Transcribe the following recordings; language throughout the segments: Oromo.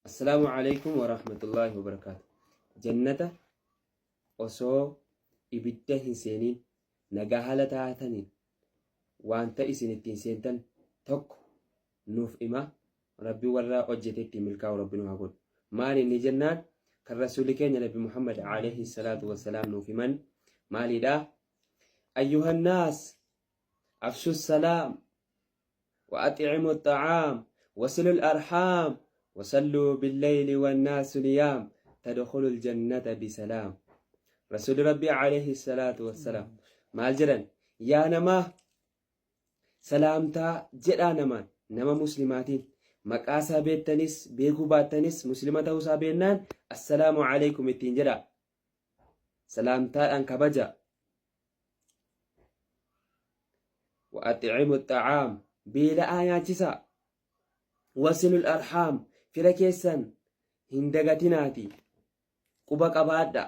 السلام عليكم ورحمة الله وبركاته. جنة osoo ibidda hin seeniin nagaa haala taataniin wanta isin ittiin seentan tokko nuuf hima. Rabbi warra hojjetetti milkaa'u rabbi nu haa godhu. Maali inni jennaan kan rasuulli keenya Nabi Muhammad alayhi salaatu wassalaam nuuf himan maalidha? Ayyuhan naas afshu salaam wa at'imu at-ta'am wasilu al-arham وصلوا بالليل والناس نيام تدخلوا الجنة بسلام. رسول ربي عليه الصلاة والسلام مال جرن يا نما سلامتا جدا نما مسلماتين مقاسا بيتنس بيكو باتنس مسلمة وسابينان السلام عليكم التنجرا سلامتا أنكبجا وأطعموا الطعام بلا آيات وصلوا الأرحام fira keessan hin dagatinaati quba qabaadha.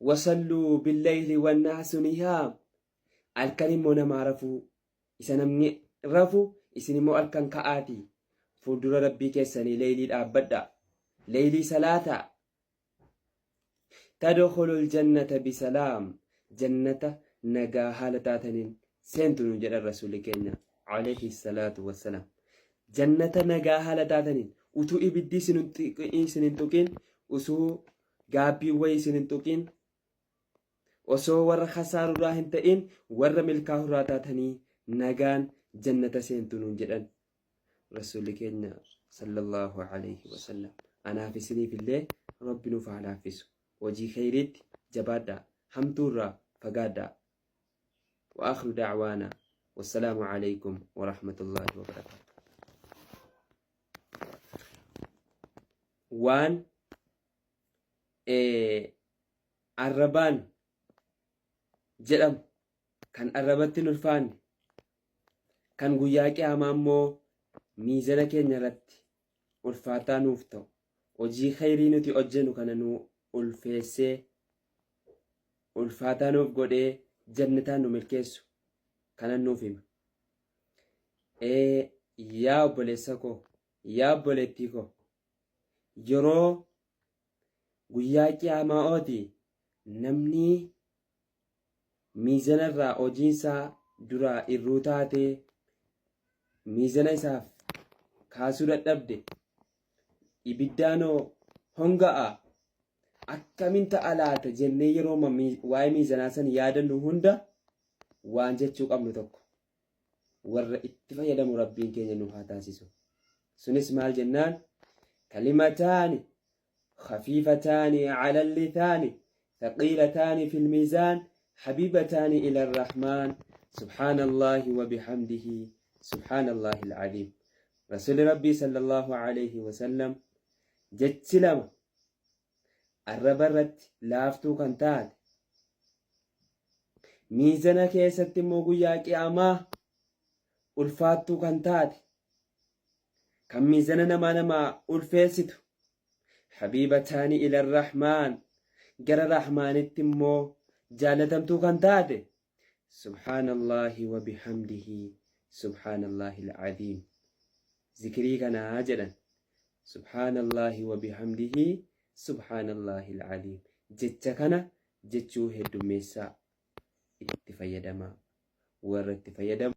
wasalluu billayli wannaasu niyaam halkan immoo namaa rafuu isa namni rafu isin immoo halkan ka'aati fuuldura rabbii keessanii leeylii dhaabbadha leeylii salaata. tadkhulul jannata bisalaam jannata nagaa haala taataniin seentu nu jedha rasuulli keenya alayhi salaatu wassalaam. jannata nagaa haala taataniin utuu ibiddi isin hin tuqin usuu gaabbiiwwan isin hin tuqin osoo warra khasaaruraa hin ta'in warra milkaa'uraa taatanii nagaan jannata seentu nuun jedhan rasuulli keenya sallallahu alayhi wasallam. anaaf isiniif illee rabbi nuuf haa laaffisu. hojii khayriitti jabaadhaa hamtuurraa fagaadhaa. wa aakhiru da'waana wassalaamu alaykum wa rahmatullahi wa barakaatuh. waan arrabaan jedhamu kan arrabatti hin ulfaanne kan guyyaa qiyaamaa immoo miizana keenya irratti ulfaataa nuuf ta'u hojii khayrii nuti hojjennu kana nu ulfeessee ulfaataa nuuf godhee jannataan nu milkeessu kanan nuuf hima. yaa obboleessa koo yaa obboleettii koo yeroo guyyaa qiyaamaa ooti namni miizana irraa hojiinsaa duraa irruu taatee miizana isaaf kaasuu dadhabde ibiddaanoo honga'a akkamiin ta'a laata jennee yeroo waa'ee miizanaa san yaadannu hunda waan jechuu qabnu tokko warra itti fayyadamu rabbiin keenya nu haa taasisu. sunis maal jennaan كلمتان خفيفتان على اللسان ثقيلتان في الميزان حبيبتان إلى الرحمن سبحان الله وبحمده سبحان الله العظيم. رسول ربي صلى الله عليه وسلم جت لما الربرت لافتو كنتات ميزانا كيست موغياك أما الفاتو كنتات كم ميزانا نما ألفيستو حبيبتان إلى الرحمن جرى الرحمن التمو جالتمتو كنتاتي سبحان الله وبحمده سبحان الله العظيم. ذكري كان هاجلا سبحان الله وبحمده سبحان الله العظيم. جتكنا جتشو هدو ميسا اتفيدما ورد اتفيدما